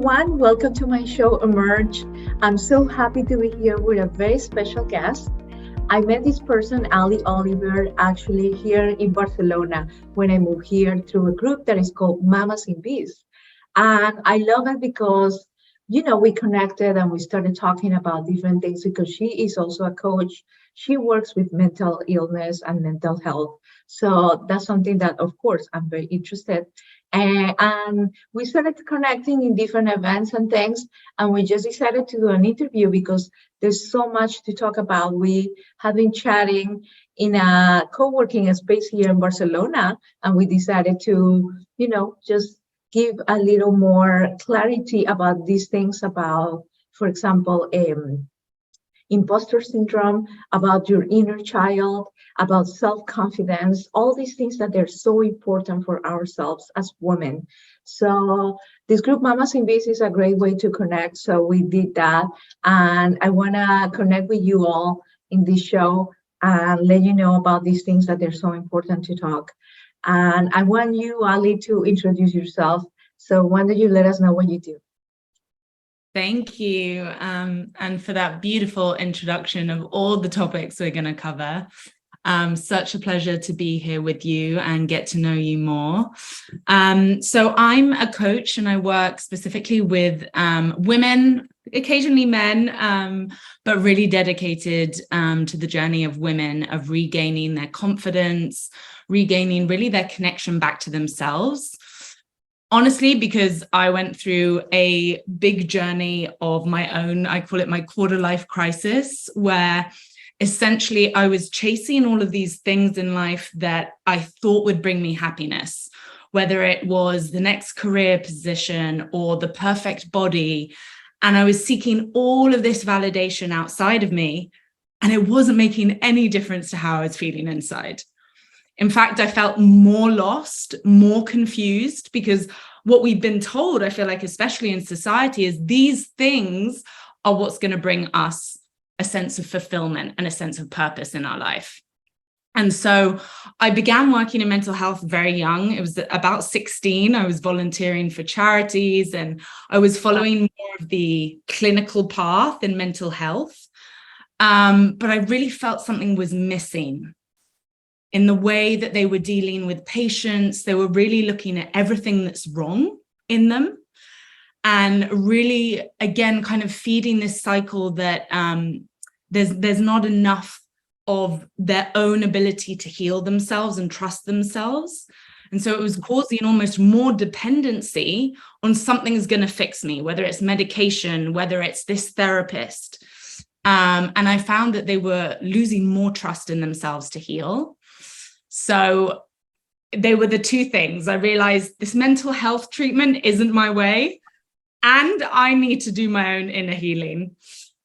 everyone. Welcome to my show, Emerge. I'm so happy to be here with a very special guest. I met this person, Ali Olivier, actually here in Barcelona when I moved here through a group that is called Mamas in Biz. And I love it because, we connected and we started talking about different things because she is also a coach. She works with mental illness and mental health. So that's something that, of course, I'm very interested. And we started connecting in different events and things. And we just decided to do an interview because there's so much to talk about. We have been chatting in a co-working space here in Barcelona, and we decided to, just give a little more clarity about these things about, for example, imposter syndrome, about your inner child, about self-confidence, all these things that are so important for ourselves as women. So this group Mamas in Biz is a great way to connect. So we did that. And I want to connect with you all in this show and let you know about these things that are so important to talk. And I want you, Ali, to introduce yourself. So why don't you let us know what you do? Thank you. And for that beautiful introduction of all the topics we're going to cover. Such a pleasure to be here with you and get to know you more. So I'm a coach and I work specifically with women, occasionally men, but really dedicated to the journey of women, of regaining their confidence, regaining really their connection back to themselves. Honestly, because I went through a big journey of my own, I call it my quarter life crisis, where essentially I was chasing all of these things in life that I thought would bring me happiness, whether it was the next career position or the perfect body. And I was seeking all of this validation outside of me, and it wasn't making any difference to how I was feeling inside. In fact, I felt more lost, more confused, because what we've been told, I feel like, especially in society, is these things are what's going to bring us a sense of fulfillment and a sense of purpose in our life. And so I began working in mental health very young. It was about 16. I was volunteering for charities and I was following more of the clinical path in mental health. But I really felt something was missing in the way that they were dealing with patients. They were really looking at everything that's wrong in them and really, again, kind of feeding this cycle that there's not enough of their own ability to heal themselves and trust themselves. And so it was causing almost more dependency on something's going to fix me, whether it's medication, whether it's this therapist. And I found that they were losing more trust in themselves to heal. So they were the two things. I realized this mental health treatment isn't my way, and I need to do my own inner healing.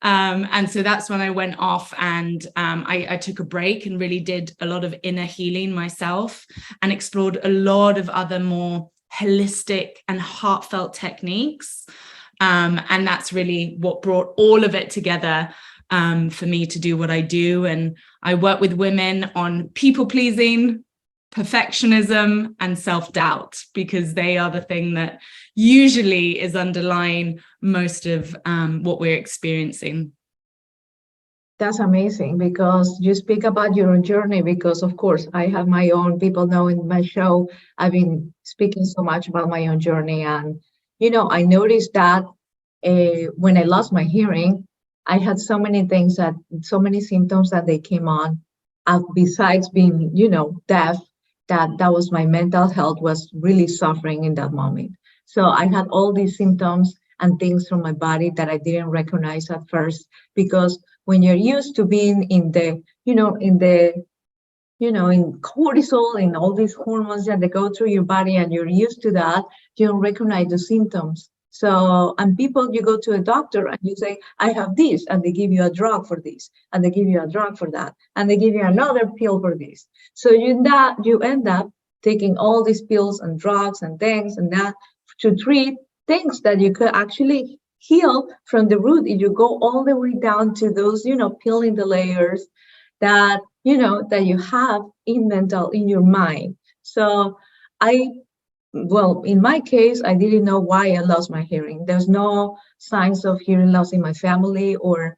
And so that's when I went off and I took a break and really did a lot of inner healing myself and explored a lot of other more holistic and heartfelt techniques. And that's really what brought all of it together for me to do what I do. And I work with women on people pleasing, perfectionism, and self-doubt, because they are the thing that usually is underlying most of what we're experiencing. That's amazing because you speak about your own journey, because of course I have my own. People know in my show I've been speaking so much about my own journey, and I noticed that when I lost my hearing, I had so many things, that so many symptoms that they came on, besides being deaf, that was my mental health was really suffering in that moment. So I had all these symptoms and things from my body that I didn't recognize at first, because when you're used to being in cortisol, in all these hormones that they go through your body, and you're used to that, you don't recognize the symptoms. So, and people, you go to a doctor and you say, I have this, and they give you a drug for this, and they give you a drug for that, and they give you another pill for this. So you end up taking all these pills and drugs and things and that to treat things that you could actually heal from the root. If you go all the way down to those, peeling the layers that you have in your mind. So I well, in my case, I didn't know why I lost my hearing. There's no signs of hearing loss in my family or,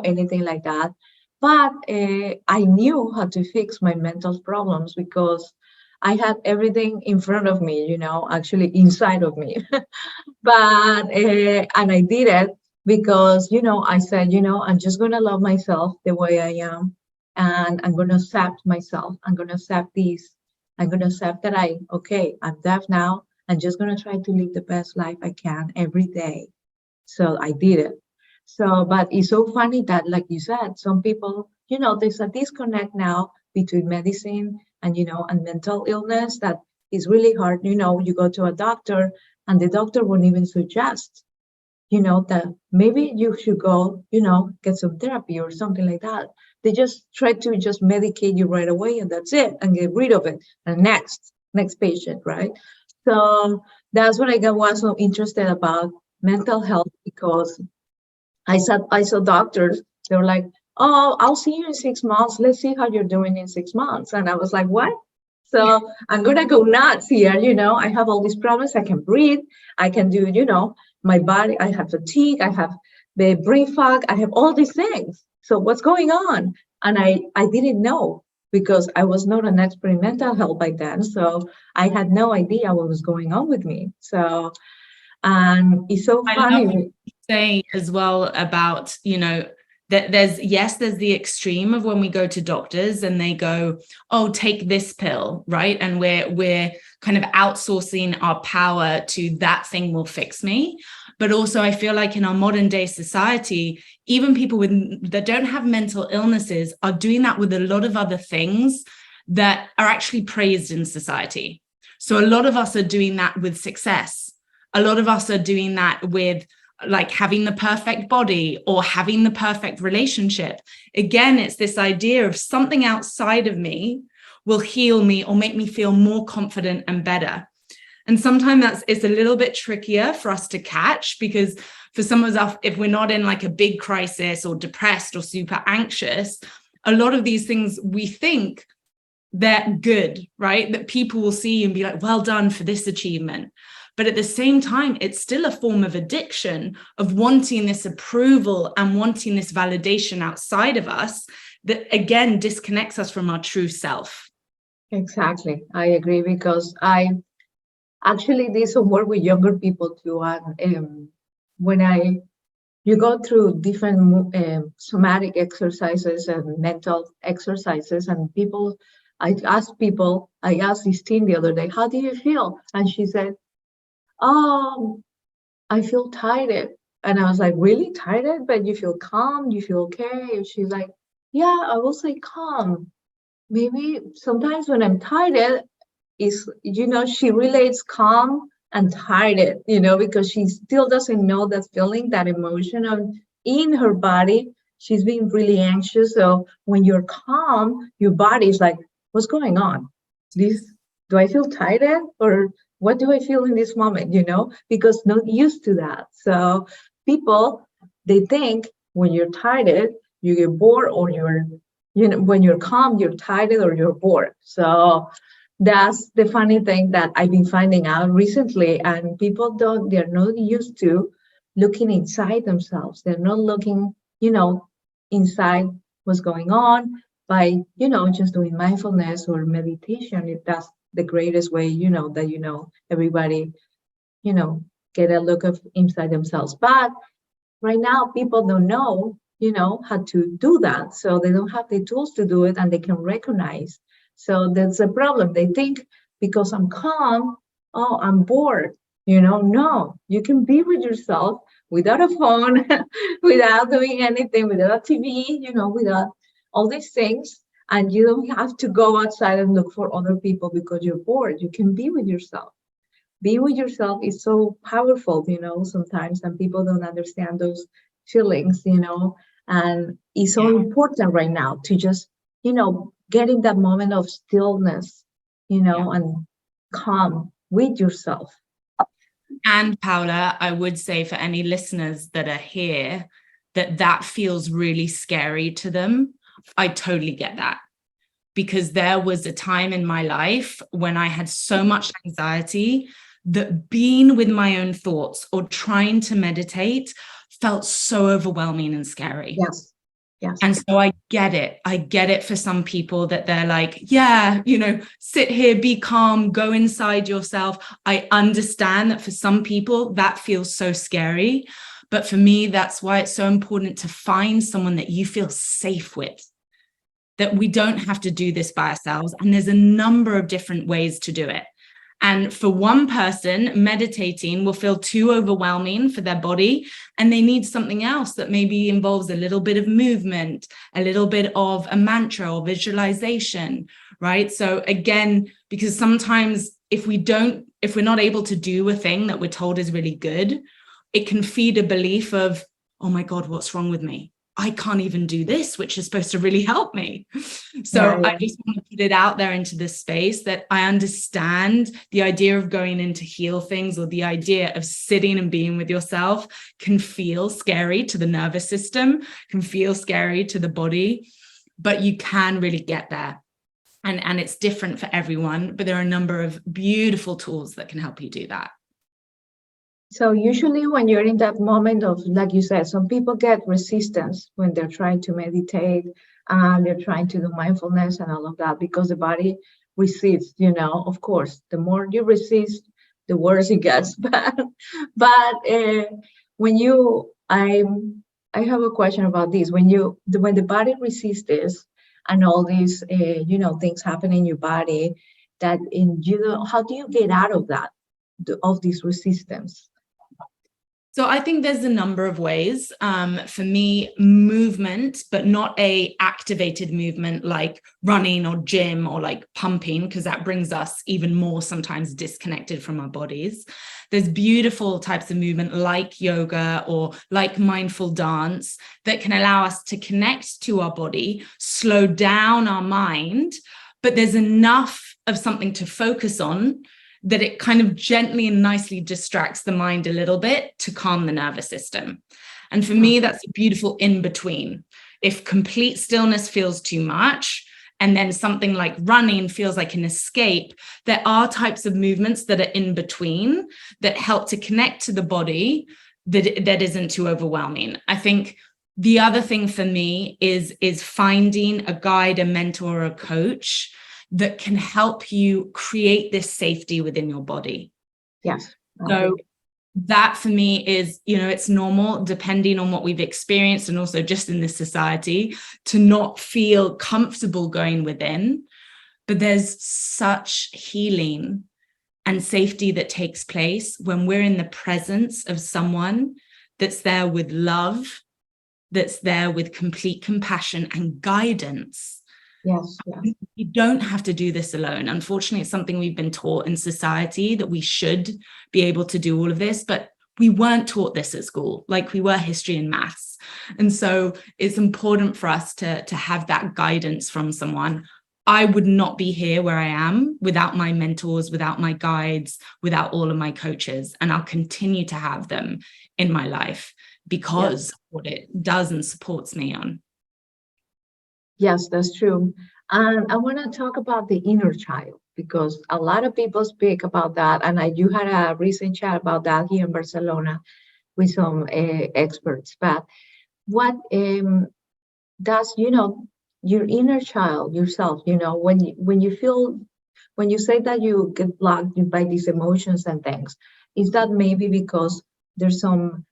anything like that. But I knew how to fix my mental problems because I had everything in front of me, actually inside of me. But and I did it because I said, I'm just gonna love myself the way I am, and I'm gonna accept myself. I'm gonna accept this. I'm gonna accept that I'm deaf now. I'm just gonna try to live the best life I can every day. So I did it. So, but it's so funny that, like you said, some people, there's a disconnect now between medicine and, and mental illness that is really hard. You go to a doctor and the doctor won't even suggest, that maybe you should go, get some therapy or something like that. They just try to just medicate you right away and that's it and get rid of it. And next patient, right? So that's what was so interested about mental health because I saw doctors. They were like, "Oh, I'll see you in 6 months. Let's see how you're doing in 6 months." And I was like, "What?" So I'm gonna go nuts here. I have all these problems. I can breathe. I can do, my body. I have fatigue. I have the brain fog. I have all these things. So what's going on? And I didn't know because I was not an expert in mental health by then. So I had no idea what was going on with me. So and it's so I love what funny. you say as well about, that there's the extreme of when we go to doctors and they go, oh, take this pill, right? And we're kind of outsourcing our power to that thing will fix me. But also I feel like in our modern day society, even people that don't have mental illnesses are doing that with a lot of other things that are actually praised in society. So a lot of us are doing that with success. A lot of us are doing that with like having the perfect body or having the perfect relationship. Again, it's this idea of something outside of me will heal me or make me feel more confident and better. And sometimes it's a little bit trickier for us to catch because for some of us, if we're not in like a big crisis or depressed or super anxious, a lot of these things we think they're good, right? That people will see and be like, well done for this achievement. But at the same time, it's still a form of addiction of wanting this approval and wanting this validation outside of us that, again, disconnects us from our true self. Exactly. I agree because I actually did some work with younger people too. And when you go through different somatic exercises and mental exercises, and I asked this teen the other day, how do you feel? And she said, I feel tired. And I was like, really tired? But you feel calm? You feel okay? And she's like, yeah, I will say calm. Maybe sometimes when I'm tired, she relates calm and tired, because she still doesn't know that feeling, that emotion in her body. She's being really anxious. So when you're calm, your body is like, what's going on? Do I feel tired or what do I feel in this moment? Because not used to that. So people, they think when you're tired, you get bored or when you're calm, you're tired or you're bored. So that's the funny thing that I've been finding out recently. And they're not used to looking inside themselves. They're not looking, inside what's going on by, just doing mindfulness or meditation. If that's the greatest way, that, everybody, you know, get a look of inside themselves. But right now, people don't know, how to do that. So they don't have the tools to do it and they can recognize. So that's a problem. They think because I'm calm, oh, I'm bored. No, you can be with yourself without a phone, without doing anything, without a TV, without all these things. And you don't have to go outside and look for other people because you're bored. You can be with yourself. Be with yourself is so powerful, sometimes, and people don't understand those feelings, and it's so important right now to just, get in that moment of stillness, and calm with yourself. And Paula, I would say for any listeners that are here, that feels really scary to them. I totally get that. because there was a time in my life when I had so much anxiety that being with my own thoughts or trying to meditate felt so overwhelming and scary. Yes. Yes. And so I get it. I get it for some people that they're like, yeah, sit here, be calm, go inside yourself. I understand that for some people that feels so scary. But for me, that's why it's so important to find someone that you feel safe with, that we don't have to do this by ourselves. And there's a number of different ways to do it. And for one person, meditating will feel too overwhelming for their body, and they need something else that maybe involves a little bit of movement, a little bit of a mantra or visualization, right? So again, because sometimes if we're not able to do a thing that we're told is really good, it can feed a belief of, oh my God, what's wrong with me? I can't even do this, which is supposed to really help me. So I just want to put it out there into this space that I understand the idea of going in to heal things, or the idea of sitting and being with yourself can feel scary to the nervous system, can feel scary to the body, but you can really get there. And it's different for everyone, but there are a number of beautiful tools that can help you do that. So usually when you're in that moment of, like you said, some people get resistance when they're trying to meditate and they're trying to do mindfulness and all of that, because the body resists, of course, the more you resist, the worse it gets. But I have a question about this. When the body resists this and all these, things happen in your body how do you get out of that, of this resistance? So I think there's a number of ways. For me, movement, but not a activated movement like running or gym or like pumping, because that brings us even more sometimes disconnected from our bodies. There's beautiful types of movement like yoga or like mindful dance that can allow us to connect to our body, slow down our mind, but there's enough of something to focus on that it kind of gently and nicely distracts the mind a little bit to calm the nervous system. And for me, that's a beautiful in between. If complete stillness feels too much, and then something like running feels like an escape, there are types of movements that are in between that help to connect to the body that isn't too overwhelming. I think the other thing for me is finding a guide, a mentor, or a coach that can help you create this safety within your body. Yes. So that for me is, it's normal depending on what we've experienced and also just in this society to not feel comfortable going within. But there's such healing and safety that takes place when we're in the presence of someone that's there with love, that's there with complete compassion and guidance. Yes. You don't have to do this alone. Unfortunately, it's something we've been taught in society that we should be able to do all of this, but we weren't taught this at school, like we were history and maths. And so it's important for us to have that guidance from someone. I would not be here where I am without my mentors, without my guides, without all of my coaches. And I'll continue to have them in my life because of what it does and supports me on. Yes, that's true. And I want to talk about the inner child, because a lot of people speak about that. And you had a recent chat about that here in Barcelona with some experts. But what does, your inner child, yourself, when you say that you get blocked by these emotions and things, is that maybe because there's some,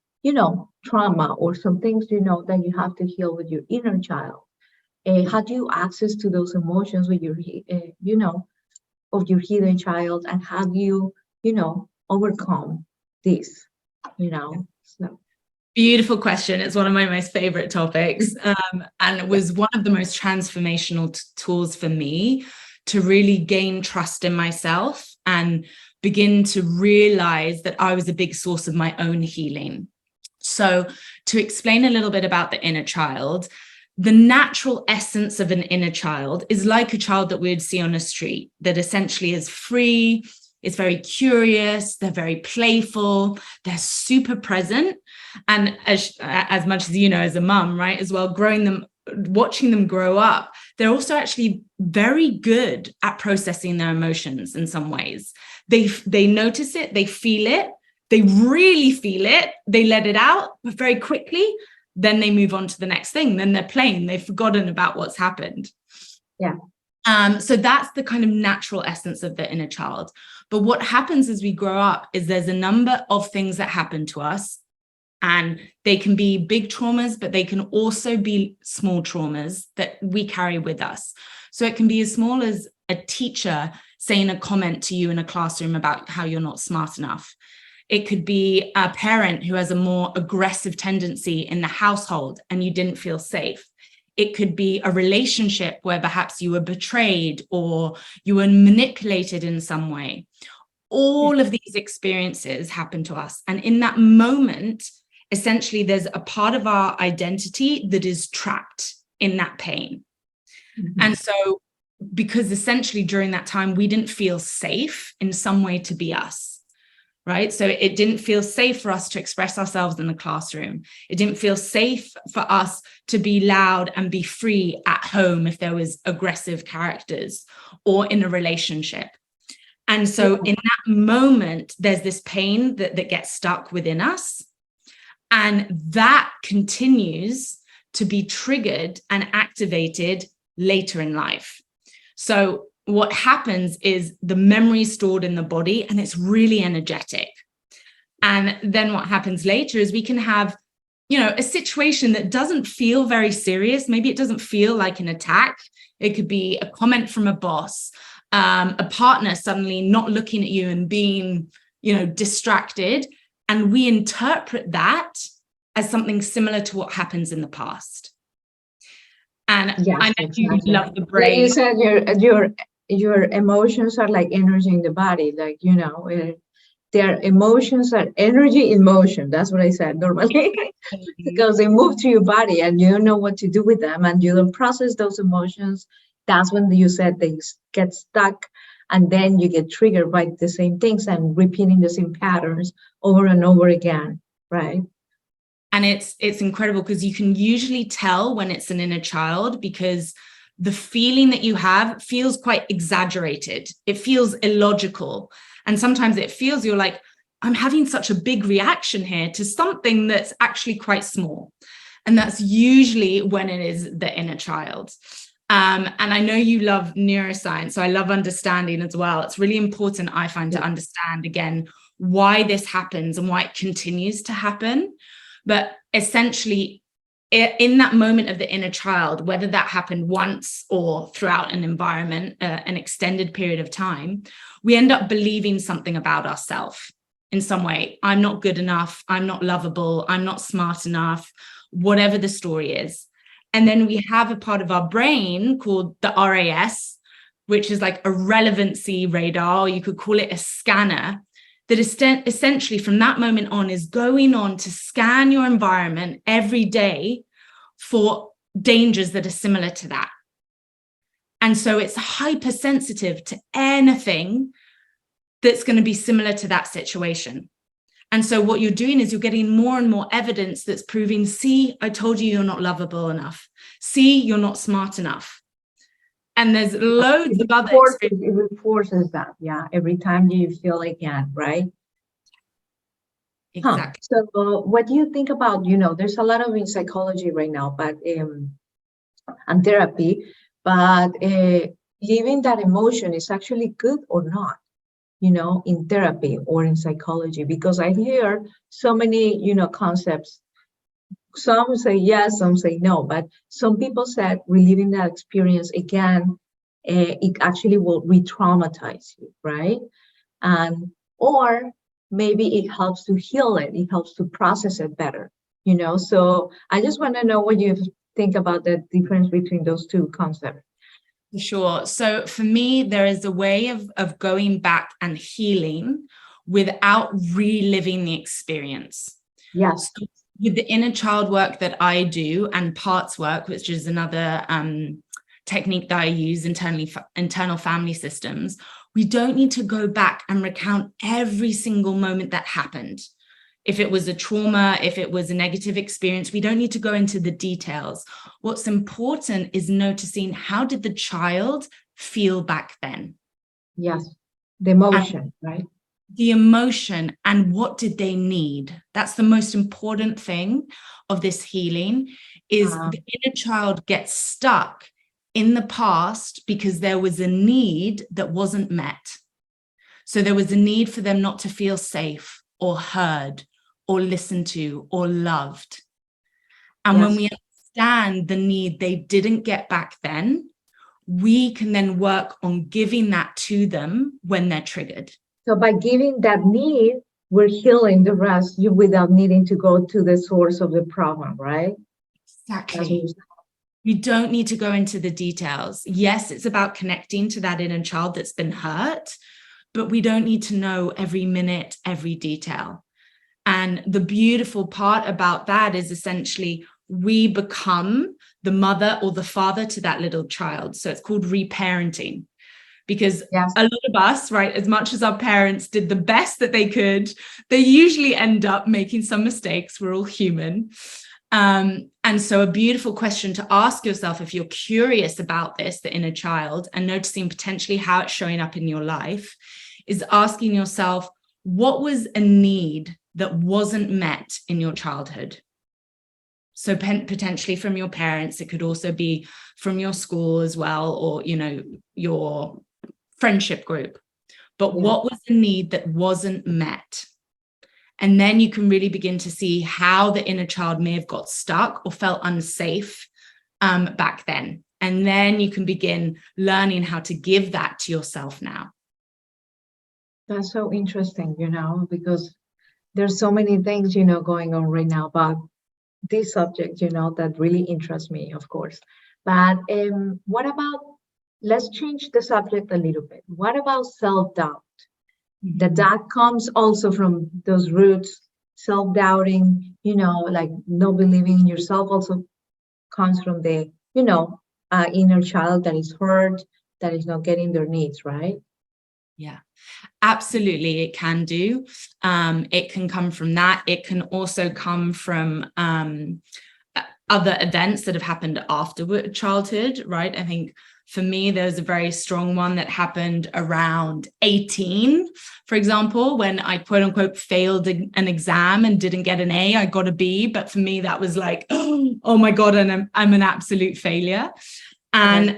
trauma or some things, that you have to heal with your inner child? How do you access to those emotions with your, of your hidden child, and how do you, overcome this, So. Beautiful question. It's one of my most favorite topics. And it was one of the most transformational tools for me to really gain trust in myself and begin to realize that I was a big source of my own healing. So to explain a little bit about the inner child, the natural essence of an inner child is like a child that we'd see on a street that essentially is free, is very curious, they're very playful, they're super present. And as much as as a mum, right, as well, growing them watching them grow up, they're also actually very good at processing their emotions in some ways. They notice it, they feel it, they really feel it, they let it out very quickly, then they move on to the next thing, then they're playing, they've forgotten about what's happened. Yeah. So that's the kind of natural essence of the inner child. But what happens as we grow up is there's a number of things that happen to us, and they can be big traumas, but they can also be small traumas that we carry with us. So it can be as small as a teacher saying a comment to you in a classroom about how you're not smart enough. It could be a parent who has a more aggressive tendency in the household and you didn't feel safe. It could be a relationship where perhaps you were betrayed or you were manipulated in some way. All of these experiences happen to us. And in that moment, essentially, there's a part of our identity that is trapped in that pain. Mm-hmm. And so, because essentially during that time, we didn't feel safe in some way to be us. Right? So it didn't feel safe for us to express ourselves in the classroom. It didn't feel safe for us to be loud and be free at home if there was aggressive characters or in a relationship. And so in that moment, there's this pain that gets stuck within us. And that continues to be triggered and activated later in life. So what happens is the memory is stored in the body and it's really energetic. And then what happens later is we can have, a situation that doesn't feel very serious. Maybe it doesn't feel like an attack. It could be a comment from a boss, a partner suddenly not looking at you and being, distracted. And we interpret that as something similar to what happens in the past. And yes, I know you love the brain. You said your emotions are like energy in the body, like, their emotions are energy in motion. That's what I said normally, because they move to your body and you don't know what to do with them and you don't process those emotions. That's when you said they get stuck and then you get triggered by the same things and repeating the same patterns over and over again, right? And it's incredible because you can usually tell when it's an inner child because the feeling that you have feels quite exaggerated. It feels illogical. And sometimes it feels you're like, I'm having such a big reaction here to something that's actually quite small. And that's usually when it is the inner child. And I know you love neuroscience, so I love understanding as well. It's really important, I find, to understand, again, why this happens and why it continues to happen. But essentially, in that moment of the inner child, whether that happened once or throughout an environment, an extended period of time, we end up believing something about ourselves in some way. I'm not good enough. I'm not lovable. I'm not smart enough, whatever the story is. And then we have a part of our brain called the RAS, which is like a relevancy radar, or you could call it a scanner, that essentially from that moment on is going on to scan your environment every day for dangers that are similar to that. And so it's hypersensitive to anything that's going to be similar to that situation. And so what you're doing is you're getting more and more evidence that's proving, see, I told you you're not lovable enough. See, you're not smart enough. And there's loads of other experiences. It reinforces that, every time you feel again, right? Exactly. So what do you think about, there's a lot of in psychology right now, but and therapy, but living that emotion is actually good or not, in therapy or in psychology, because I hear so many, concepts. Some say yes, some say no, but some people said reliving that experience again, it actually will re-traumatize you, right? And or maybe it helps to heal it, it helps to process it better, So I just want to know what you think about the difference between those two concepts. Sure. So for me, there is a way of going back and healing without reliving the experience. Yes. So with the inner child work that I do and parts work, which is another technique that I use, internal family systems, we don't need to go back and recount every single moment that happened. If it was a trauma, if it was a negative experience, we don't need to go into the details. What's important is noticing, how did the child feel back then? Yes, the emotion, right? The emotion, and what did they need? That's the most important thing of this healing, is the inner child gets stuck in the past because there was a need that wasn't met. So there was a need for them not to feel safe or heard or listened to or loved. And Yes. when we understand the need they didn't get back then, we can then work on giving that to them when they're triggered. So by giving that need, we're healing the rest without needing to go to the source of the problem, right? Exactly. You don't need to go into the details. Yes, it's about connecting to that inner child that's been hurt, but we don't need to know every minute, every detail. And the beautiful part about that is essentially we become the mother or the father to that little child. So it's called reparenting, because yes. A lot of us, right, as much as our parents did the best that they could, they usually end up making some mistakes. We're all human. And so a beautiful question to ask yourself, if you're curious about this, the inner child, and noticing potentially how it's showing up in your life, is asking yourself, what was a need that wasn't met in your childhood? So potentially from your parents, it could also be from your school as well, or, you know, your friendship group. But what was the need that wasn't met? And then you can really begin to see how the inner child may have got stuck or felt unsafe back then. And then you can begin learning how to give that to yourself now. That's so interesting, you know, because there's so many things, you know, going on right now about this subject, you know, that really interests me, of course. But what about, let's change the subject a little bit. What about self-doubt? That comes also from those roots, self-doubting, you know, like not believing in yourself, also comes from the, you know, inner child that is hurt, that is not getting their needs, right? Yeah, absolutely. It can do. It can come from that. It can also come from other events that have happened after childhood, right? I think for me, there was a very strong one that happened around 18, for example, when I quote unquote failed an exam and didn't get an A, I got a B. But for me, that was like, oh my God, and I'm an absolute failure. And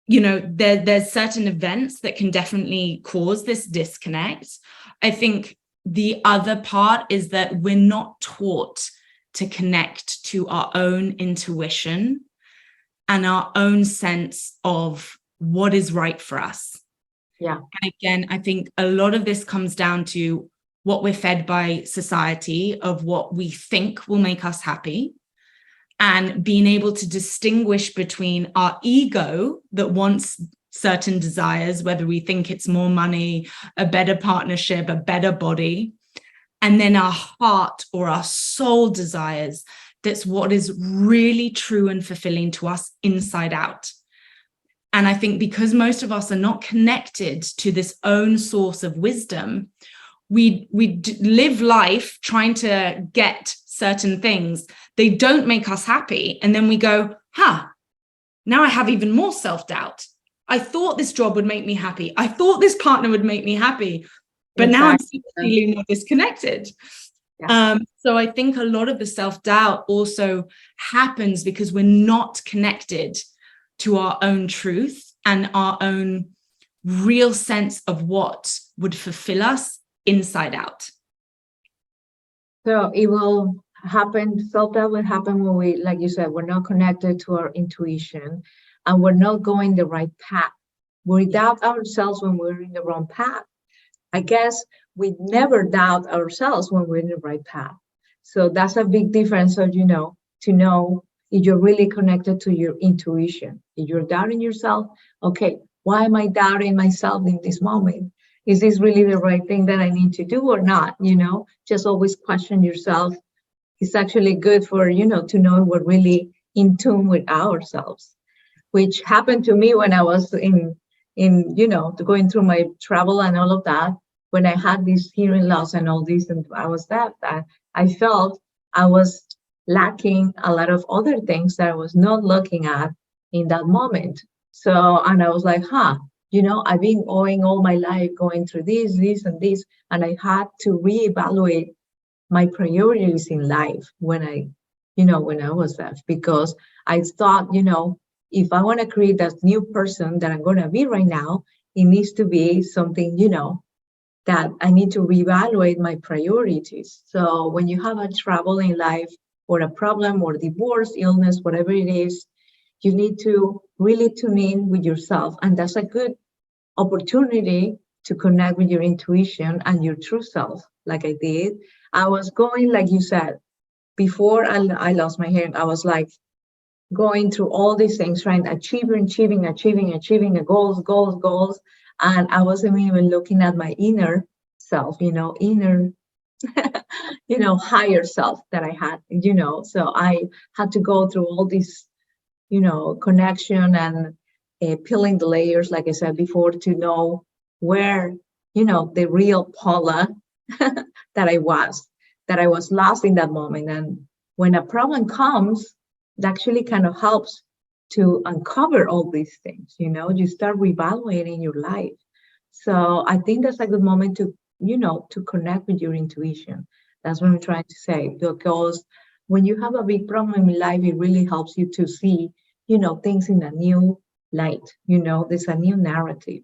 you know, there's certain events that can definitely cause this disconnect. I think the other part is that we're not taught to connect to our own intuition and our own sense of what is right for us. Yeah. And again, I think a lot of this comes down to what we're fed by society, of what we think will make us happy, and being able to distinguish between our ego that wants certain desires, whether we think it's more money, a better partnership, a better body, and then our heart or our soul desires, that's what is really true and fulfilling to us inside out. And I think because most of us are not connected to this own source of wisdom, we live life trying to get certain things. They don't make us happy. And then we go, now I have even more self-doubt. I thought this job would make me happy. I thought this partner would make me happy. But now I'm feeling more disconnected. Yeah. So I think a lot of the self-doubt also happens because we're not connected to our own truth and our own real sense of what would fulfill us inside out. So it will happen, self-doubt will happen when we, like you said, we're not connected to our intuition and we're not going the right path. We doubt ourselves when we're in the wrong path. I guess we never doubt ourselves when we're in the right path. So that's a big difference. So, you know, to know if you're really connected to your intuition. If you're doubting yourself, okay, why am I doubting myself in this moment? Is this really the right thing that I need to do or not? You know, just always question yourself. It's actually good for, you know, to know we're really in tune with ourselves, which happened to me when I was in, you know, going through my travel and all of that. when I had this hearing loss and all this, and I was deaf, I felt I was lacking a lot of other things that I was not looking at in that moment. So, and I was like, I've been owing all my life going through this, and this, and I had to reevaluate my priorities in life when I was deaf, because I thought, if I want to create that new person that I'm going to be right now, it needs to be something, that I need to reevaluate my priorities. So when you have a trouble in life or a problem or divorce, illness, whatever it is, you need to really tune in with yourself. And that's a good opportunity to connect with your intuition and your true self, like I did. I was going, like you said, before I lost my hearing, I was like going through all these things, trying to achieving goals. And I wasn't even looking at my inner self, higher self that I had, So I had to go through all this, connection and peeling the layers, like I said before, to know where, the real Paula that I was lost in that moment. And when a problem comes, it actually kind of helps to uncover all these things, you start reevaluating your life. So I think that's a good moment to connect with your intuition. That's what I'm trying to say, because when you have a big problem in life, it really helps you to see, things in a new light, there's a new narrative.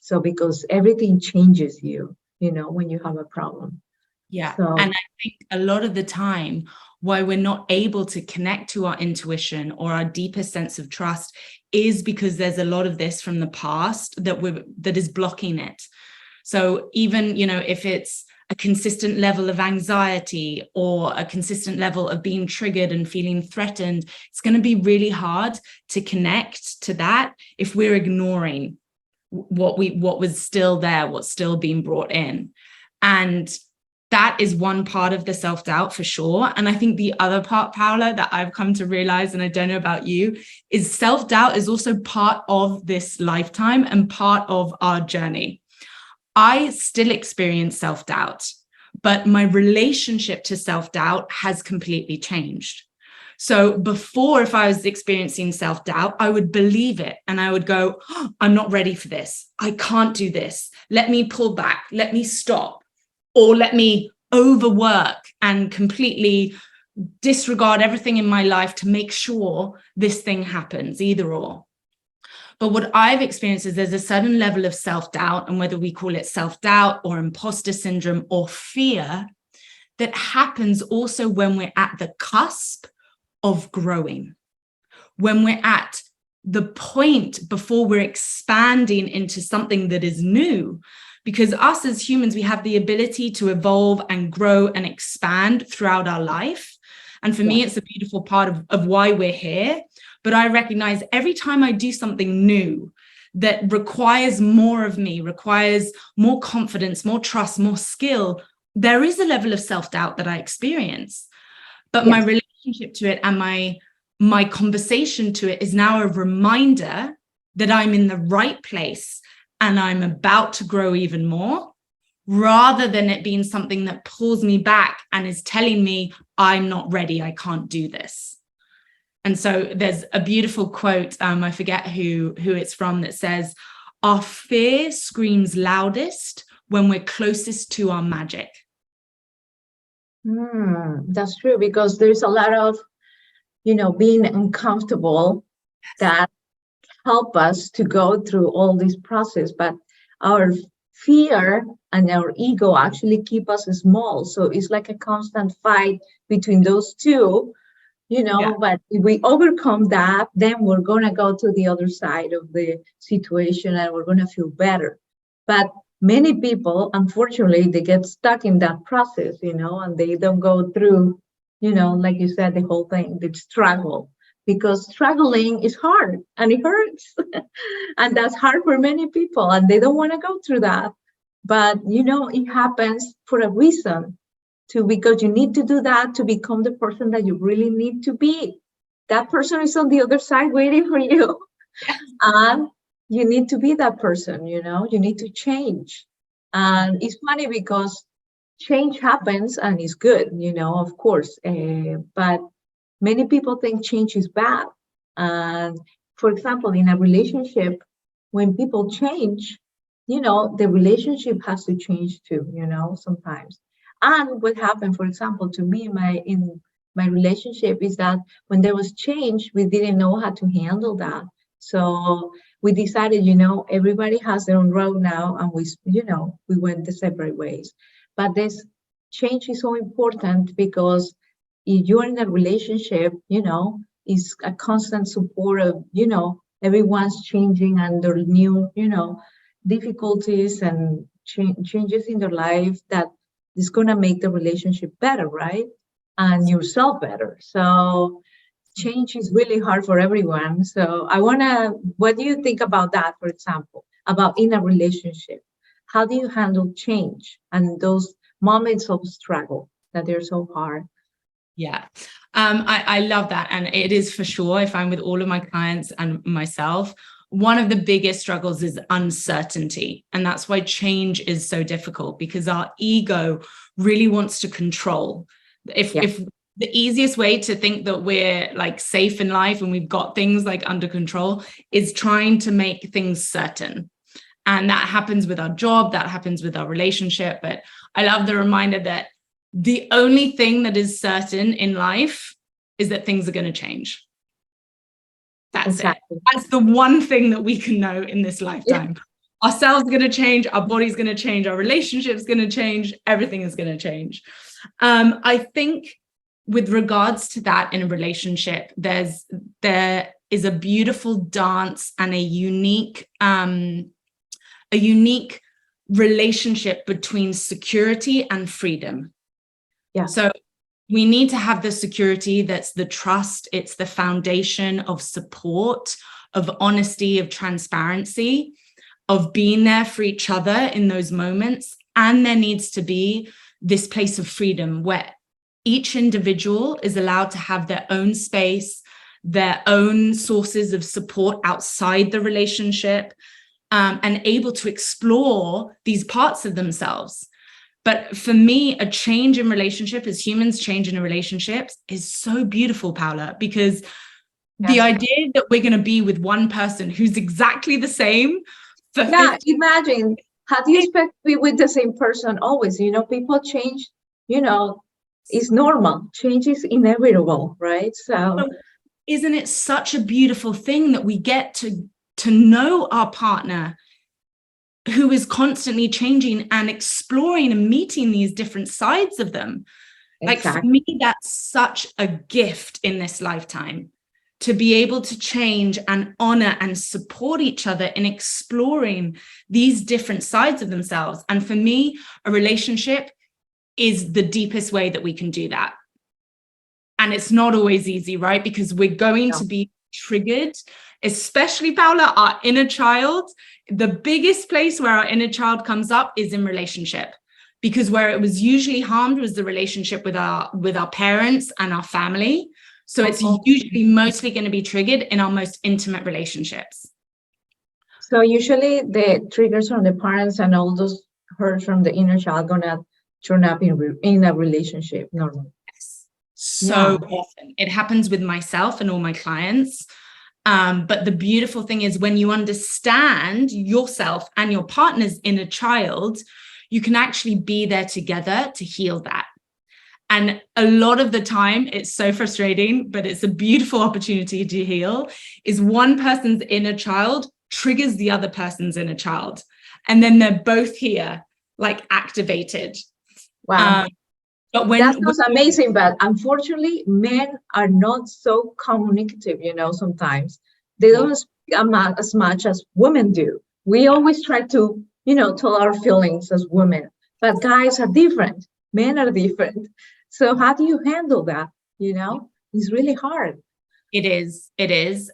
So because everything changes you, when you have a problem. Yeah. So, And I think a lot of the time why we're not able to connect to our intuition or our deepest sense of trust is because there's a lot of this from the past that is blocking it. So even, if it's a consistent level of anxiety or a consistent level of being triggered and feeling threatened, it's going to be really hard to connect to that if we're ignoring what was still there, what's still being brought in. And that is one part of the self-doubt for sure. And I think the other part, Paula, that I've come to realize, and I don't know about you, is self-doubt is also part of this lifetime and part of our journey. I still experience self-doubt, but my relationship to self-doubt has completely changed. So before, if I was experiencing self-doubt, I would believe it and I would go, I'm not ready for this. I can't do this. Let me pull back. Let me stop. Or let me overwork and completely disregard everything in my life to make sure this thing happens, either or. But what I've experienced is there's a certain level of self-doubt, and whether we call it self-doubt or imposter syndrome or fear, that happens also when we're at the cusp of growing, when we're at the point before we're expanding into something that is new. Because us as humans, we have the ability to evolve and grow and expand throughout our life. And for me, it's a beautiful part of why we're here. But I recognize every time I do something new that requires more of me, requires more confidence, more trust, more skill, there is a level of self-doubt that I experience. But my relationship to it and my conversation to it is now a reminder that I'm in the right place and I'm about to grow even more, rather than it being something that pulls me back and is telling me I'm not ready, I can't do this. And so there's a beautiful quote, I forget who it's from, that says, our fear screams loudest when we're closest to our magic. That's true, because there's a lot of, being uncomfortable that help us to go through all this process, but our fear and our ego actually keep us small. So it's like a constant fight between those two, but if we overcome that, then we're going to go to the other side of the situation and we're going to feel better. But many people, unfortunately, they get stuck in that process, and they don't go through, like you said, the whole thing, the struggle. Because struggling is hard and it hurts. And that's hard for many people and they don't want to go through that. But, it happens for a reason, because you need to do that to become the person that you really need to be. That person is on the other side waiting for you. And you need to be that person, you need to change. And it's funny because change happens and it's good, of course. But many people think change is bad. And for example, in a relationship, when people change, the relationship has to change too, sometimes. And what happened, for example, to me in my relationship is that when there was change, we didn't know how to handle that. So we decided, everybody has their own road now, and we went the separate ways. But this change is so important because if you're in a relationship, is a constant support of, everyone's changing and there are new, difficulties and changes in their life that is going to make the relationship better, right? And yourself better. So change is really hard for everyone. So what do you think about that, for example, about in a relationship? How do you handle change and those moments of struggle that they're so hard? Yeah, I love that. And it is for sure, I find with all of my clients and myself, one of the biggest struggles is uncertainty. And that's why change is so difficult, because our ego really wants to control. If the easiest way to think that we're like safe in life and we've got things like under control is trying to make things certain. And that happens with our job, that happens with our relationship. But I love the reminder that the only thing that is certain in life is that things are going to change. That's exactly it. That's the one thing that we can know in this lifetime. Yeah. Our cells are going to change, our body's going to change, our relationship's going to change, everything is going to change. I think with regards to that in a relationship, there is a beautiful dance and a unique relationship between security and freedom. Yeah. So we need to have the security that's the trust, it's the foundation of support, of honesty, of transparency, of being there for each other in those moments. And there needs to be this place of freedom where each individual is allowed to have their own space, their own sources of support outside the relationship, and able to explore these parts of themselves. But for me, a change in relationship, as humans change in a relationship, is so beautiful, Paula, because the idea that we're going to be with one person who's exactly the same. Imagine, how do you expect to be with the same person always? People change, it's normal. Change is inevitable, right? So isn't it such a beautiful thing that we get to know our partner who is constantly changing and exploring and meeting these different sides of them? Exactly. Like for me, that's such a gift in this lifetime, to be able to change and honor and support each other in exploring these different sides of themselves. And for me, a relationship is the deepest way that we can do that. And it's not always easy, right? Because we're going to be triggered, especially, Paula, our inner child. The biggest place where our inner child comes up is in relationship, because where it was usually harmed was the relationship with our parents and our family. So it's usually mostly going to be triggered in our most intimate relationships. So usually the triggers from the parents and all those hurts from the inner child are going to turn up in a relationship normally. Yes. So often it happens with myself and all my clients. But the beautiful thing is when you understand yourself and your partner's inner child, you can actually be there together to heal that. And a lot of the time, it's so frustrating, but it's a beautiful opportunity to heal, is one person's inner child triggers the other person's inner child. And then they're both here, like activated. Wow. But that sounds amazing, but unfortunately, men are not so communicative, sometimes. They don't speak as much as women do. We always try to, tell our feelings as women, but guys are different. Men are different. So how do you handle that? It's really hard. It is.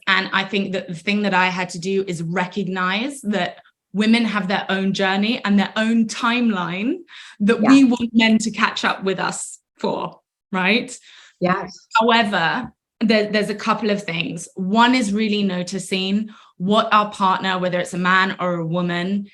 And I think that the thing that I had to do is recognize that women have their own journey and their own timeline that we want men to catch up with us for, right? Yes. However, there's a couple of things. One is really noticing what our partner, whether it's a man or a woman,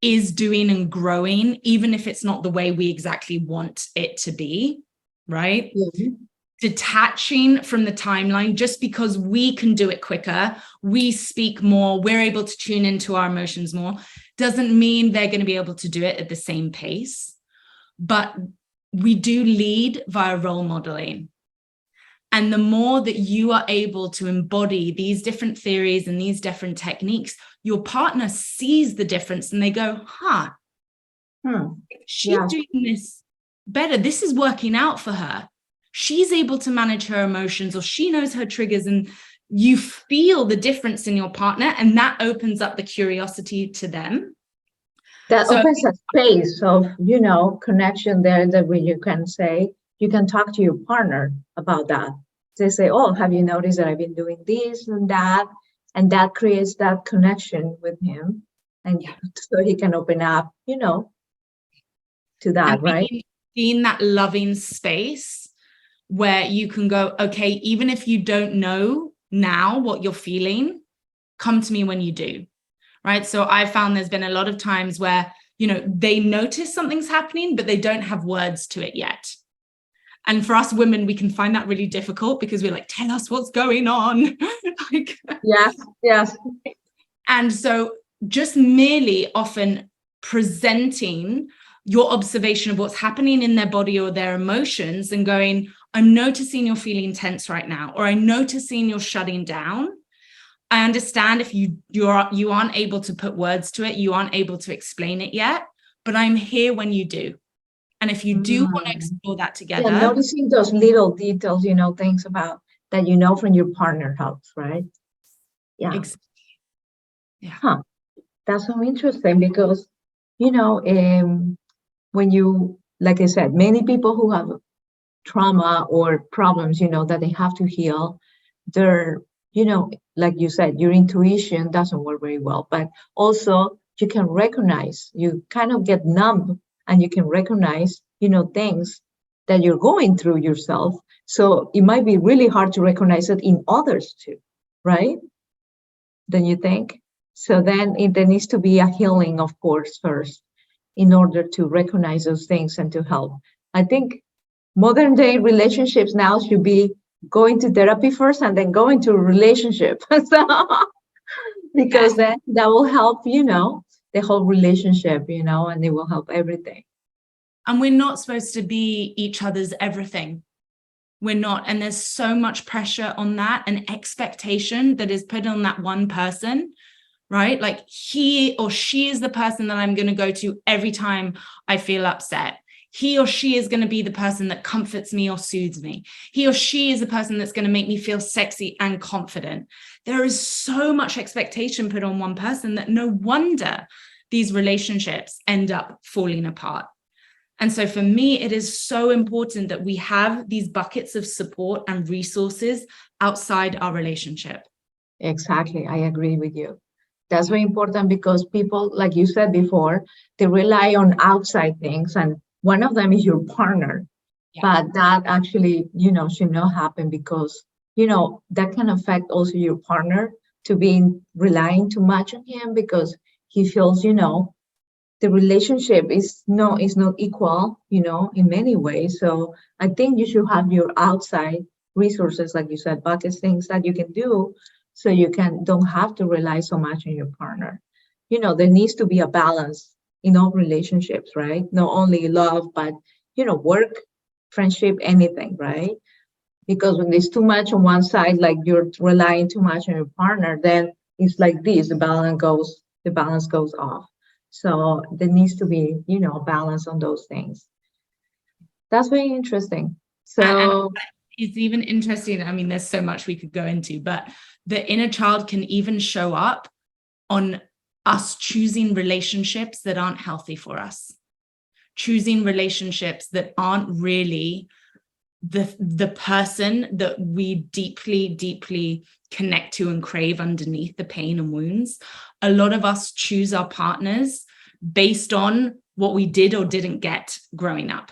is doing and growing, even if it's not the way we exactly want it to be, right? Mm-hmm. Detaching from the timeline, just because we can do it quicker, we speak more, we're able to tune into our emotions more, doesn't mean they're going to be able to do it at the same pace. But we do lead via role modeling. And the more that you are able to embody these different theories and these different techniques, your partner sees the difference and they go, she's doing this better. This is working out for her. She's able to manage her emotions, or she knows her triggers, and you feel the difference in your partner, and that opens up the curiosity to them. That opens a space of, connection there, that way you can say, you can talk to your partner about that. They say, oh, have you noticed that I've been doing this and that? And that creates that connection with him. And so he can open up, to that, and right? Being that loving space where you can go, okay, even if you don't know now what you're feeling, come to me when you do, right? So I found there's been a lot of times where, they notice something's happening, but they don't have words to it yet. And for us women, we can find that really difficult because we're like, tell us what's going on. Yes. And so just merely often presenting your observation of what's happening in their body or their emotions and going, I'm noticing you're feeling tense right now, or I'm noticing you're shutting down. I understand if you aren't able to put words to it, you aren't able to explain it yet, but I'm here when you do. And if you do want to explore that together. Yeah, noticing those little details, things about that, from your partner helps, right? Yeah. Exactly. Yeah. That's so interesting because, when you, like I said, many people who have trauma or problems, that they have to heal, they're, like you said, your intuition doesn't work very well, but also you can recognize, you kind of get numb, and you can recognize, things that you're going through yourself. So it might be really hard to recognize it in others too, right? Don't you think? So then there needs to be a healing, of course, first, in order to recognize those things and to help. I think modern day relationships now should be going to therapy first and then going to a relationship. Because then that will help, the whole relationship, and it will help everything. And we're not supposed to be each other's everything. We're not. And there's so much pressure on that, and expectation that is put on that one person, right? Like he or she is the person that I'm going to go to every time I feel upset. He or she is going to be the person that comforts me or soothes me. He or she is the person that's going to make me feel sexy and confident. There is so much expectation put on one person that no wonder these relationships end up falling apart. And so for me, it is so important that we have these buckets of support and resources outside our relationship. Exactly. I agree with you. That's very important because people, like you said before, they rely on outside things, and one of them is your partner. But that actually, should not happen because, that can affect also your partner to being relying too much on him because he feels, the relationship is not equal, in many ways. So I think you should have your outside resources, like you said, buckets, things that you can do so you don't have to rely so much on your partner. There needs to be a balance in all relationships, right? Not only love, but, work, friendship, anything, right? Because when there's too much on one side, like you're relying too much on your partner, then it's like this, the balance goes off. So there needs to be, a balance on those things. That's very interesting. So and it's even interesting. I mean, there's so much we could go into, but the inner child can even show up on us choosing relationships that aren't healthy for us, choosing relationships that aren't really the person that we deeply, deeply connect to and crave underneath the pain and wounds. A lot of us choose our partners based on what we did or didn't get growing up.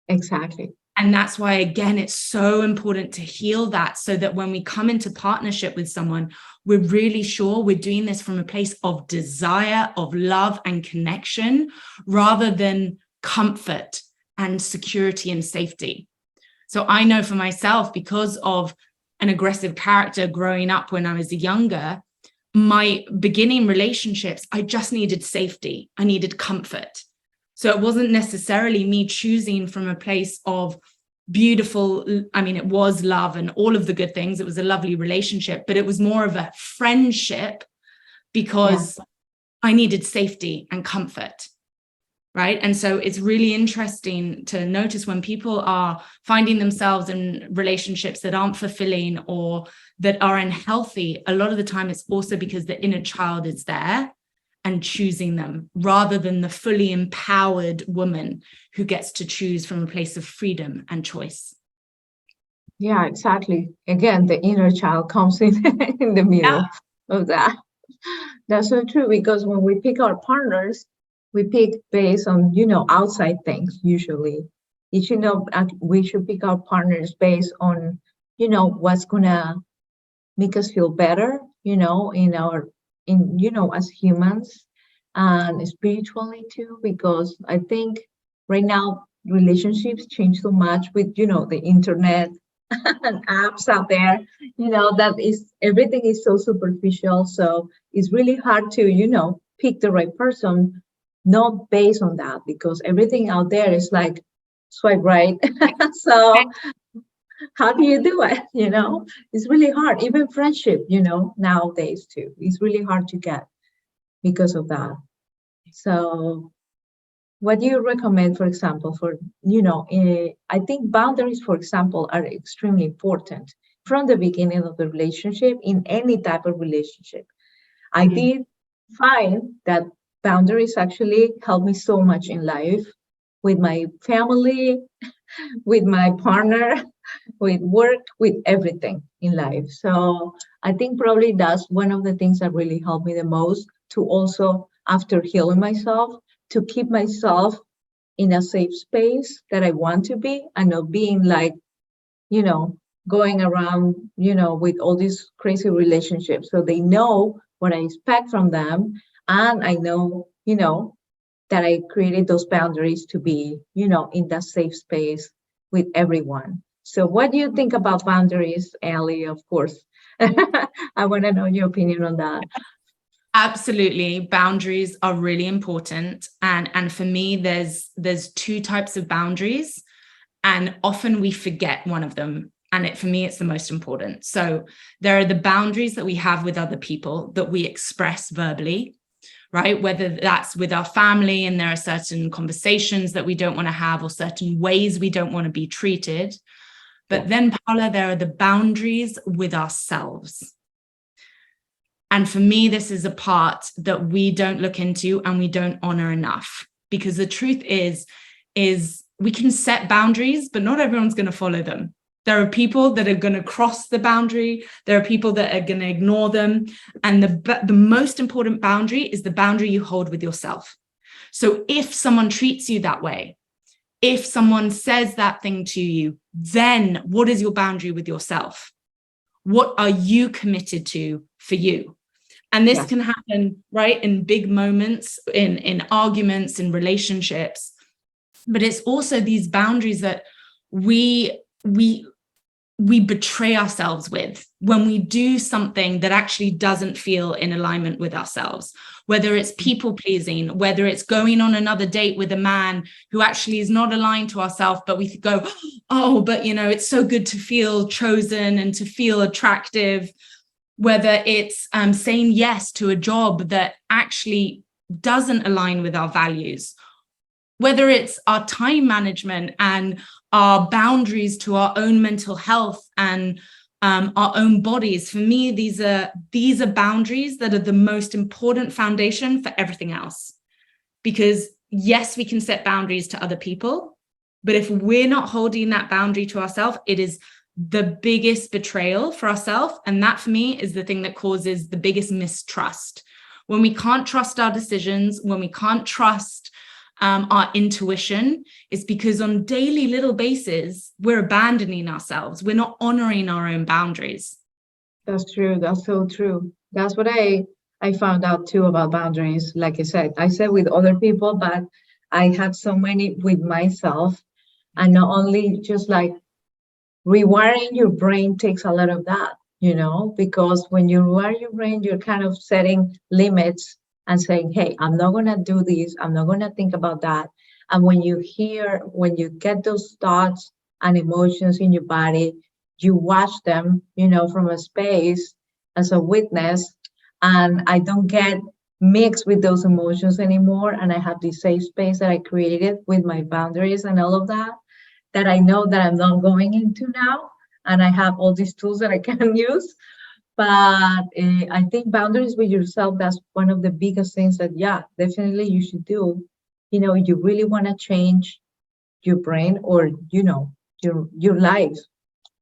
Exactly. And that's why, again, it's so important to heal that, so that when we come into partnership with someone, we're really sure we're doing this from a place of desire, of love and connection, rather than comfort and security and safety. So I know for myself, because of an aggressive character growing up when I was younger, my beginning relationships, I just needed safety. I needed comfort. So it wasn't necessarily me choosing from a place of beautiful, I mean, it was love and all of the good things. It was a lovely relationship, but it was more of a friendship because I needed safety and comfort. Right. And so it's really interesting to notice when people are finding themselves in relationships that aren't fulfilling or that are unhealthy. A lot of the time, it's also because the inner child is there and choosing them, rather than the fully empowered woman who gets to choose from a place of freedom and choice. Yeah, exactly. Again, the inner child comes in in the middle of that. That's so true, because when we pick our partners, we pick based on, outside things usually. We should pick our partners based on, what's gonna make us feel better, as humans and spiritually too, because I think right now relationships change so much with, the internet and apps out there, that is everything is so superficial. So it's really hard to, pick the right person, not based on that, because everything out there is like swipe right. So how do you do it? It's really hard. Even friendship, nowadays too, it's really hard to get because of that. So what do you recommend, for example, I think boundaries, for example, are extremely important from the beginning of the relationship, in any type of relationship. I did find that boundaries actually help me so much in life, with my family, with my partner, with work, with everything in life. So I think probably that's one of the things that really helped me the most, to also, after healing myself, to keep myself in a safe space that I want to be, and not being like, going around, with all these crazy relationships. So they know what I expect from them. And I know, that I created those boundaries to be, in that safe space with everyone. So what do you think about boundaries, Ali? Of course, I want to know your opinion on that. Absolutely. Boundaries are really important. And for me, there's two types of boundaries, and often we forget one of them. And for me, it's the most important. So there are the boundaries that we have with other people that we express verbally, right? Whether that's with our family, and there are certain conversations that we don't want to have, or certain ways we don't want to be treated. But then, Paula, there are the boundaries with ourselves. And for me, this is a part that we don't look into and we don't honor enough, because the truth is we can set boundaries, but not everyone's going to follow them. There are people that are going to cross the boundary. There are people that are going to ignore them. And the most important boundary is the boundary you hold with yourself. So if someone treats you that way, if someone says that thing to you, then what is your boundary with yourself? What are you committed to for you? And this can happen, right, in big moments, in arguments, in relationships. But it's also these boundaries that we betray ourselves with when we do something that actually doesn't feel in alignment with ourselves, whether it's people pleasing, whether it's going on another date with a man who actually is not aligned to ourselves, but we go, oh, but it's so good to feel chosen and to feel attractive. Whether it's saying yes to a job that actually doesn't align with our values, whether it's our time management and our boundaries to our own mental health and our own bodies. For me, these are boundaries that are the most important foundation for everything else. Because yes, we can set boundaries to other people, but if we're not holding that boundary to ourselves, it is the biggest betrayal for ourselves. And that, for me, is the thing that causes the biggest mistrust. When we can't trust our decisions, when we can't trust our intuition, is because on daily little basis, we're abandoning ourselves. We're not honoring our own boundaries. That's true. That's so true. That's what I found out too about boundaries. Like I said with other people, but I had so many with myself. And not only just like rewiring your brain takes a lot of that, because when you rewire your brain, you're kind of setting limits and saying, hey, I'm not going to do this. I'm not going to think about that. And when you get those thoughts and emotions in your body, you watch them, from a space as a witness. And I don't get mixed with those emotions anymore. And I have this safe space that I created with my boundaries and all of that I know that I'm not going into now. And I have all these tools that I can use. But I think boundaries with yourself, that's one of the biggest things that, yeah, definitely you should do. You really want to change your brain or, your life,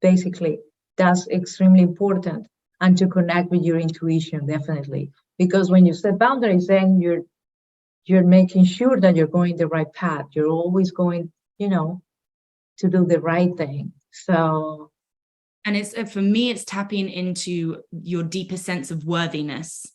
basically. That's extremely important. And to connect with your intuition, definitely. Because when you set boundaries, then you're making sure that you're going the right path. You're always going, to do the right thing. So, and it's, for me, it's tapping into your deeper sense of worthiness,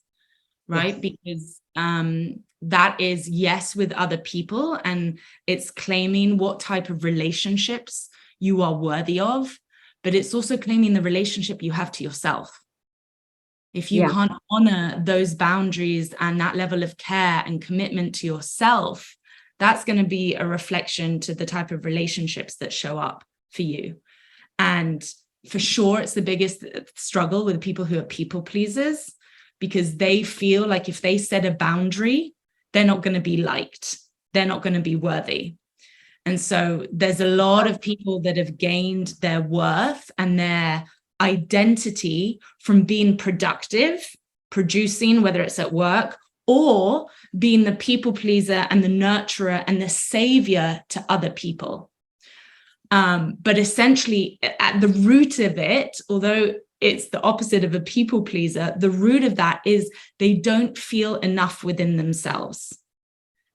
right? Yes. Because that is, yes, with other people, and it's claiming what type of relationships you are worthy of, but it's also claiming the relationship you have to yourself. If you can't honor those boundaries and that level of care and commitment to yourself, that's going to be a reflection to the type of relationships that show up for you. And for sure, it's the biggest struggle with people who are people pleasers, because they feel like if they set a boundary, they're not going to be liked. They're not going to be worthy. And so there's a lot of people that have gained their worth and their identity from being productive, producing, whether it's at work, or being the people pleaser and the nurturer and the savior to other people. But essentially, at the root of it, although it's the opposite of a people pleaser, the root of that is they don't feel enough within themselves.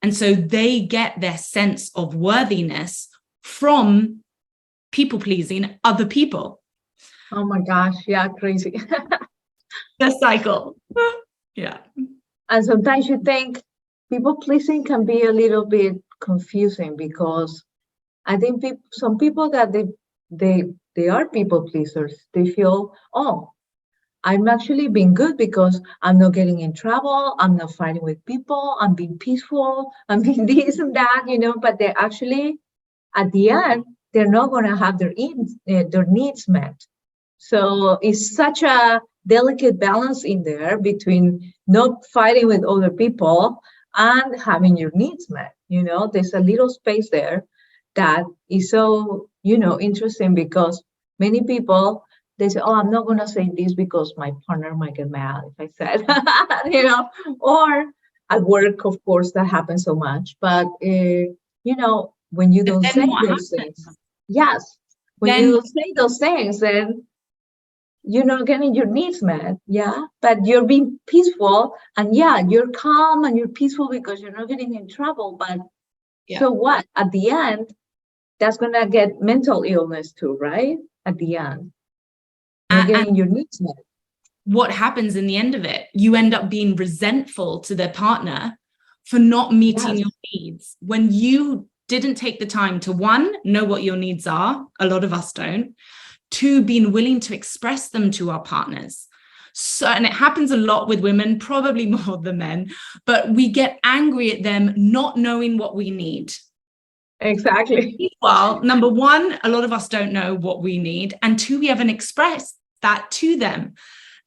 And so they get their sense of worthiness from people pleasing other people. Oh my gosh, yeah, crazy. The cycle. Yeah. And sometimes you think people pleasing can be a little bit confusing, because I think some people that they are people pleasers, they feel, oh, I'm actually being good because I'm not getting in trouble, I'm not fighting with people, I'm being peaceful, I'm being this and that, but they're actually, at the end, they're not going to have their needs met. So it's such a delicate balance in there between not fighting with other people and having your needs met. There's a little space there that is so, interesting, because many people, they say, oh, I'm not going to say this because my partner might get mad if I said, or at work, of course, that happens so much. But, when you don't say those things, yes, when you don't say those things, then you're not getting your needs met, but you're being peaceful, and you're calm and you're peaceful because you're not getting in trouble. But so what? At the end, that's gonna get mental illness too, right? At the end, not getting your needs met. What happens in the end of it? You end up being resentful to their partner for not meeting your needs when you didn't take the time to, one, know what your needs are. A lot of us don't. Two, being willing to express them to our partners. So, and it happens a lot with women, probably more than men, but we get angry at them not knowing what we need. Exactly. Well, number one, a lot of us don't know what we need. And two, we haven't expressed that to them.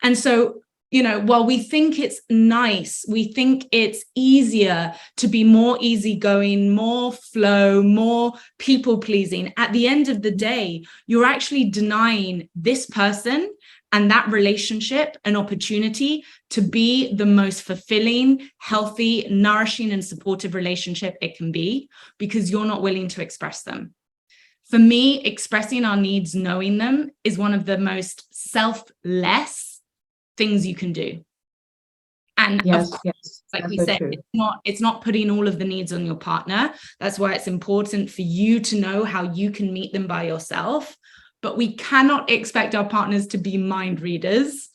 And so, while we think it's nice, we think it's easier to be more easygoing, more flow, more people pleasing. At the end of the day, you're actually denying this person and that relationship an opportunity to be the most fulfilling, healthy, nourishing, and supportive relationship it can be, because you're not willing to express them. For me, expressing our needs, knowing them, is one of the most selfless things you can do. And of Yes, course, yes, like that's we so said, true. it's not putting all of the needs on your partner. That's why it's important for you to know how you can meet them by yourself. But we cannot expect our partners to be mind readers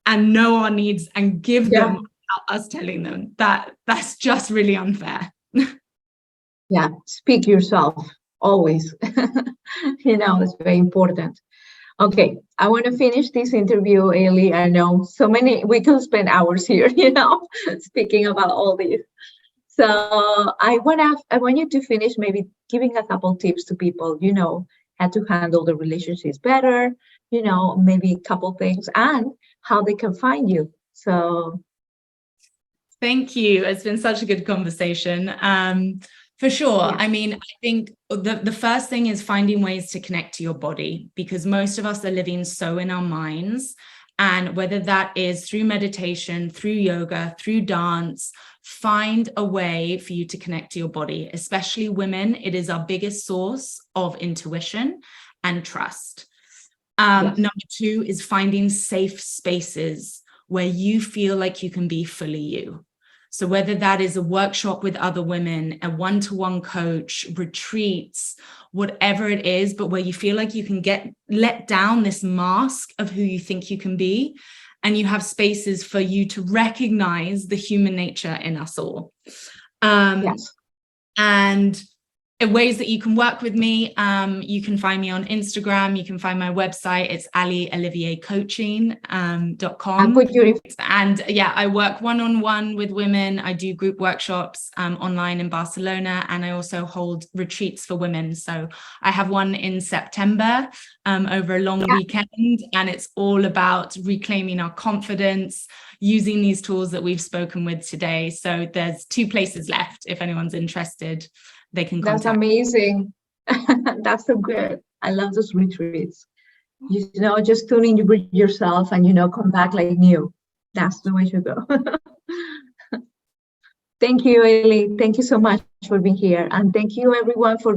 and know our needs and give them without us telling them. That's just really unfair. Yeah, speak yourself always. It's very important. Okay, I want to finish this interview, Ali. I know we can spend hours here, speaking about all this. So I want you to finish maybe giving a couple tips to people, how to handle the relationships better, maybe a couple things and how they can find you. So thank you. It's been such a good conversation. For sure. yeah. I mean, I think the first thing is finding ways to connect to your body, because most of us are living so in our minds. And whether that is through meditation, through yoga, through dance, find a way for you to connect to your body, especially women. It is our biggest source of intuition and trust. Yes. Number two is finding safe spaces where you feel like you can be fully you. So whether that is a workshop with other women, a one-to-one coach, retreats, whatever it is, but where you feel like you can let down this mask of who you think you can be, and you have spaces for you to recognize the human nature in us all. Yes. And ways that you can work with me, you can find me on Instagram. You can find my website. It's alioliviercoaching.com. And yeah, I work one-on-one with women. I do group workshops online in Barcelona, and I also hold retreats for women. So I have one in September over a long weekend, and it's all about reclaiming our confidence, using these tools that we've spoken with today. So there's 2 places left if anyone's interested. They can contact. That's amazing. That's so good. I love those retreats. Just tune in yourself and, come back like new. That's the way to go. Thank you, Ali. Thank you so much for being here. And thank you, everyone, for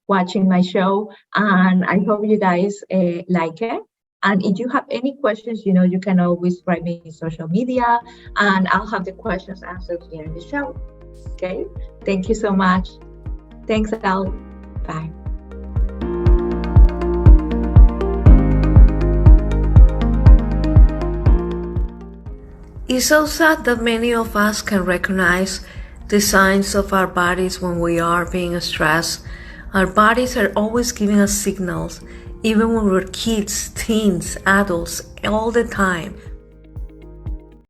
watching my show. And I hope you guys like it. And if you have any questions, you can always write me in social media, and I'll have the questions answered here in the show. Okay? Thank you so much. Thanks, Ali. Bye. It's so sad that many of us can recognize the signs of our bodies when we are being stressed. Our bodies are always giving us signals, even when we're kids, teens, adults, all the time.